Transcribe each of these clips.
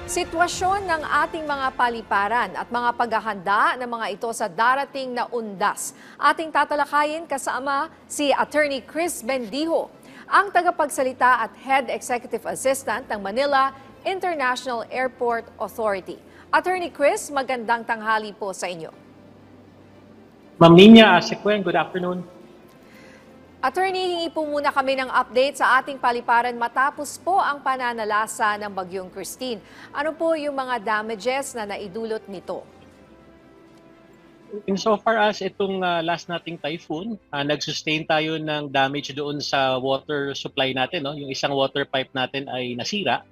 Sitwasyon ng ating mga paliparan at mga paghahanda ng mga ito sa darating na undas. Ating tatalakayin kasama si Attorney Chris Bendijo, ang tagapagsalita at Head Executive Assistant ng Manila International Airport Authority. Attorney Chris, magandang tanghali po sa inyo. Ma'am Nina Sequen, good afternoon. Attorney, hingi po muna kami ng update sa ating paliparan matapos po ang pananalasa ng Bagyong Christine. Ano po yung mga damages na naidulot nito? Insofar as itong last nating typhoon, nag-sustain tayo ng damage doon sa water supply natin. No? Yung isang water pipe natin ay nasira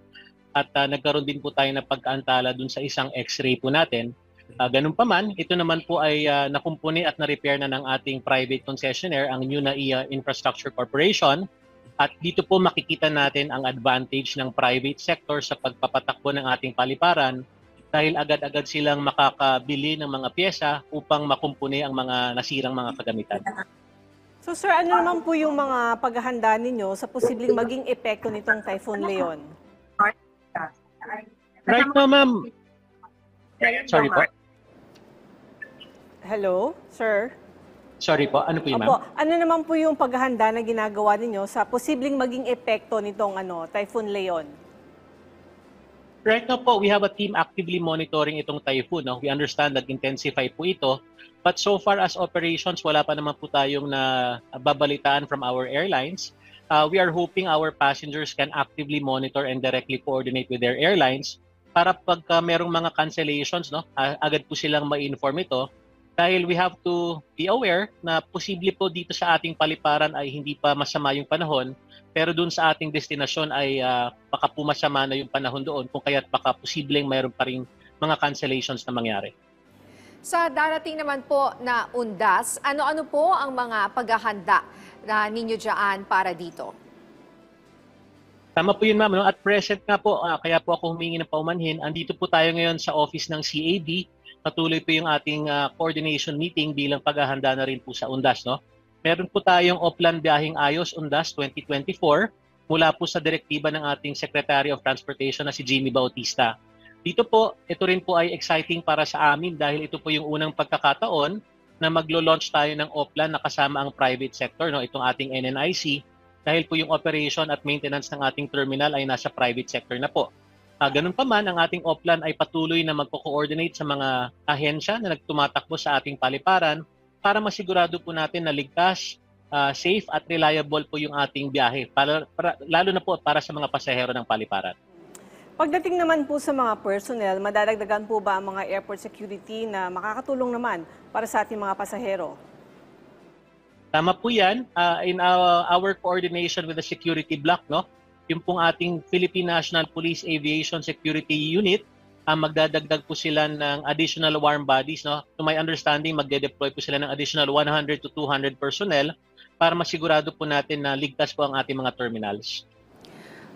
at nagkaroon din po tayo ng pagkaantala doon sa isang x-ray po natin. Ganun pa man, ito naman po ay nakumpuni at na-repair na ng ating private concessionaire, ang NUNAIA Infrastructure Corporation. At dito po makikita natin ang advantage ng private sector sa pagpapatakbo ng ating paliparan dahil agad-agad silang makakabili ng mga pyesa upang makumpuni ang mga nasirang mga kagamitan. So sir, ano naman po yung mga paghahanda ninyo sa posibleng maging epekto nitong Typhoon Leon? Right now, ma'am. Sorry po. Hello, sir? Sorry po, ano po yun, Opo, ma'am? ano naman po yung paghahanda na ginagawa ninyo sa posibleng maging epekto nitong Typhoon Leon? Right now po, we have a team actively monitoring itong typhoon. No? We understand that intensify po ito. But so far as operations, wala pa naman po tayong babalitaan from our airlines. We are hoping our passengers can actively monitor and directly coordinate with their airlines para pagka merong mga cancellations, no, agad po silang ma-inform ito. Dahil we have to be aware na posible po dito sa ating paliparan ay hindi pa masama yung panahon, pero doon sa ating destinasyon ay baka po masama na yung panahon doon, kung kaya't baka posibleng mayroon pa rin mga cancellations na mangyari. Sa darating naman po na undas, ano-ano po ang mga paghahanda na ninyo dyan para dito? Tama po yun, ma'am. No? At present nga po, kaya po ako humingi ng paumanhin. Andito po tayo ngayon sa office ng CAD. Patuloy po yung ating coordination meeting bilang paghahanda na rin po sa undas. No? Meron po tayong Oplan Biyaheng Ayos Undas 2024 mula po sa direktiba ng ating Secretary of Transportation na si Jimmy Bautista. Dito po, ito rin po ay exciting para sa amin dahil ito po yung unang pagkakataon na maglo-launch tayo ng Oplan na kasama ang private sector, no? Itong ating NNIC, dahil po yung operation at maintenance ng ating terminal ay nasa private sector na po. Ganun pa man, ang ating Oplan ay patuloy na magko-coordinate sa mga ahensya na nagtumatakbo sa ating paliparan para masigurado po natin na ligtas, safe at reliable po yung ating biyahe, lalo na po para sa mga pasahero ng paliparan. Pagdating naman po sa mga personnel, madadagdagan po ba ang mga airport security na makakatulong naman para sa ating mga pasahero? Tama po yan. In our coordination with the security block, no? Yung pong ating Philippine National Police Aviation Security Unit, magdadagdag po sila ng additional warm bodies. No? To my understanding, magde-deploy po sila ng additional 100 to 200 personnel para masigurado po natin na ligtas po ang ating mga terminals.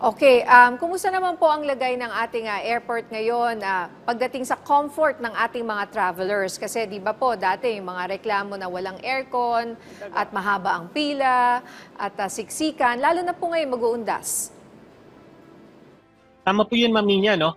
Okay, kumusta naman po ang lagay ng ating airport ngayon pagdating sa comfort ng ating mga travelers? Kasi di ba po dati yung mga reklamo na walang aircon at mahaba ang pila at siksikan, lalo na po ngayon mag-uundas. Tama po yun, Ma'am Nina, no?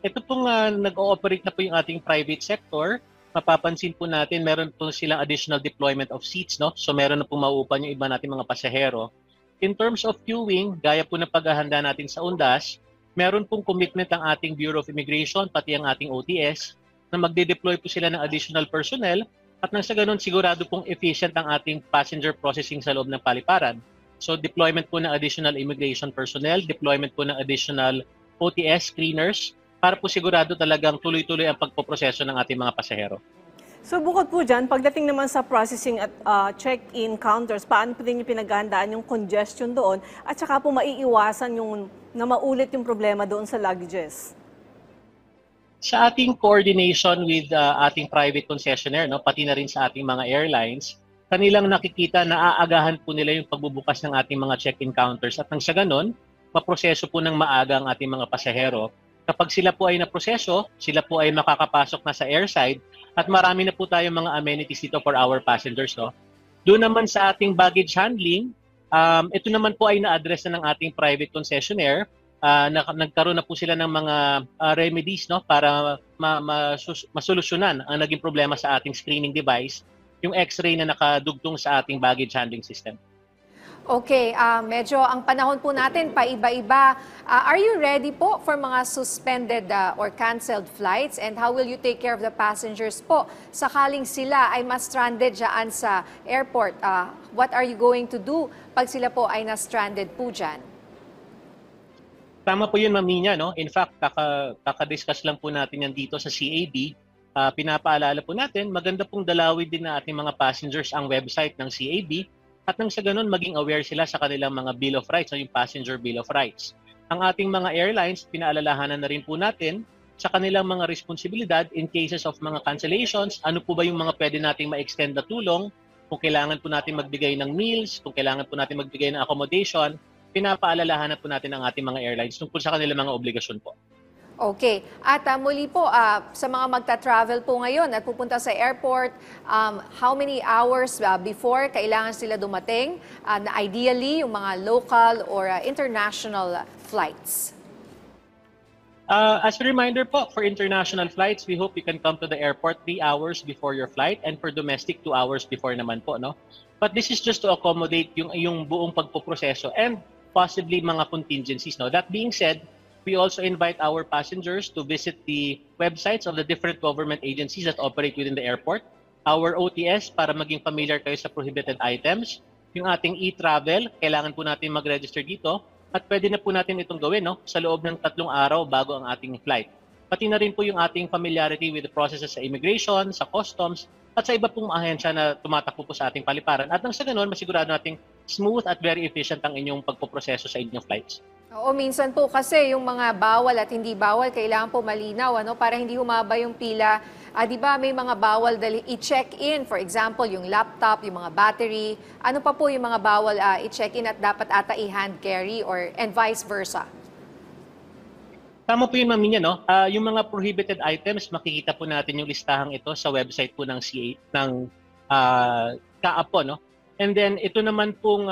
Ito pong nag-ooperate na po yung ating private sector. Mapapansin po natin, meron po silang additional deployment of seats, no? So meron na po mauupan yung iba nating mga pasahero. In terms of queuing, gaya po ng paghahanda natin sa undas, meron pong commitment ang ating Bureau of Immigration, pati ang ating OTS, na magde-deploy po sila ng additional personnel at nang sa ganun sigurado pong efficient ang ating passenger processing sa loob ng paliparan. So deployment po ng additional immigration personnel, deployment po ng additional OTS screeners para po sigurado talagang tuloy-tuloy ang pagpoproseso ng ating mga pasahero. So bukod po dyan, pagdating naman sa processing at check-in counters, paano po din yung pinaghahandaan yung congestion doon at saka po maiiwasan yung na maulit yung problema doon sa luggages? Sa ating coordination with ating private concessionaire, no, pati na rin sa ating mga airlines, kanilang nakikita na aagahan po nila yung pagbubukas ng ating mga check-in counters at nang sa ganon, maproseso po ng maaga ang ating mga pasahero. Kapag sila po ay naproseso, sila po ay makakapasok na sa airside at marami na po tayong mga amenities dito for our passengers. No? Doon naman sa ating baggage handling, ito naman po ay na-address na ng ating private concessionaire nagkaroon na po sila ng mga remedies, no, para masolusyonan ang naging problema sa ating screening device, yung X-ray na nakadugtong sa ating baggage handling system. Okay, medyo ang panahon po natin paiba-iba. Are you ready po for mga suspended or canceled flights? And how will you take care of the passengers po sakaling sila ay ma-stranded dyan sa airport? What are you going to do pag sila po ay na-stranded po dyan? Tama po yun, Ma'am Nina, no? In fact, kaka-discuss lang po natin yan dito sa CAB. Pinapaalala po natin, maganda pong dalawin din na ating mga passengers ang website ng CAB. At nang sa ganun, maging aware sila sa kanilang mga Bill of Rights o yung Passenger Bill of Rights. Ang ating mga airlines, pinaalalahanan na rin po natin sa kanilang mga responsibilidad in cases of mga cancellations. Ano po ba yung mga pwede nating ma-extend na tulong? Kung kailangan po natin magbigay ng meals, kung kailangan po natin magbigay ng accommodation, pinapaalalahanan po natin ang ating mga airlines tungkol sa kanilang mga obligasyon po. Okay. At muli po, sa mga magta-travel po ngayon at pupunta sa airport, how many hours before kailangan sila dumating? Na ideally, yung mga local or international flights. As a reminder po, for international flights, we hope you can come to the airport 3 hours before your flight, and for domestic 2 hours before naman po, no? But this is just to accommodate yung buong pagpoproseso and possibly mga contingencies, no? That being said, we also invite our passengers to visit the websites of the different government agencies that operate within the airport, our OTS para maging familiar kayo sa prohibited items, yung ating e-travel, kailangan po natin mag-register dito, at pwede na po natin itong gawin, no, sa loob ng 3 araw bago ang ating flight. Pati na rin po yung ating familiarity with the processes sa immigration, sa customs, at sa iba pong ahensya na tumatakbo po sa ating paliparan. At nang sa ganun, masigurado nating smooth at very efficient ang inyong pagpoproseso sa inyong flights. Oo, minsan po kasi yung mga bawal at hindi bawal, kailangan po malinaw, ano, para hindi humaba yung pila. Di ba may mga bawal i-check-in, for example, yung laptop, yung mga battery. Ano pa po yung mga bawal i-check-in at dapat ata i-hand carry and vice versa? Tama po yun, Ma'am Nina, no? Yung mga prohibited items, makikita po natin yung listahang ito sa website po ng CAAPO, no? And then ito naman pong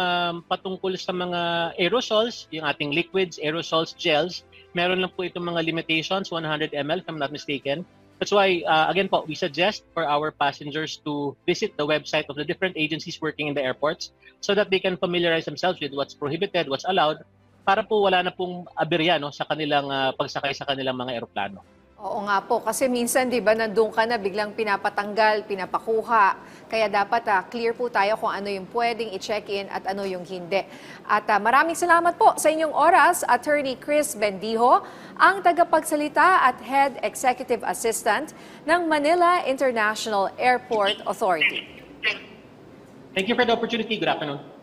patungkol sa mga aerosols, yung ating liquids, aerosols, gels, meron lang po itong mga limitations, 100 ml if I'm not mistaken. That's why, again po, we suggest for our passengers to visit the website of the different agencies working in the airports so that they can familiarize themselves with what's prohibited, what's allowed, para po wala na pong aberya, no, sa kanilang pagsakay sa kanilang mga eroplano. Oo nga po, kasi minsan 'di ba nandun ka na biglang pinapatanggal, pinapakuha. Kaya dapat clear po tayo kung ano yung pwedeng i-check-in at ano yung hindi. At maraming salamat po sa inyong oras, Attorney Chris Bendijo, ang tagapagsalita at Head Executive Assistant ng Manila International Airport Authority. Thank you for the opportunity. Good afternoon.